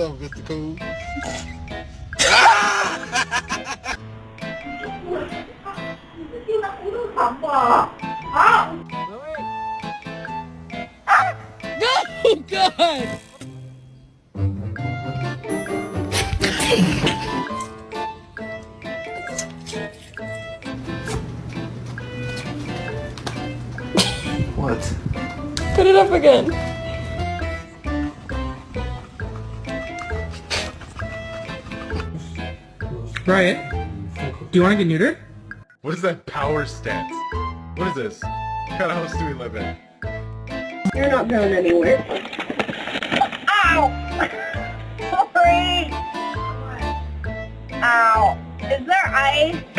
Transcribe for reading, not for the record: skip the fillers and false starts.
up, Mr. Cool? No, God! What? Put it up again. Brian, do you want to get neutered? What is that power stance? What is this? What kind of house do we live in? You're not going anywhere. Ow! Sorry! Ow! Is there ice?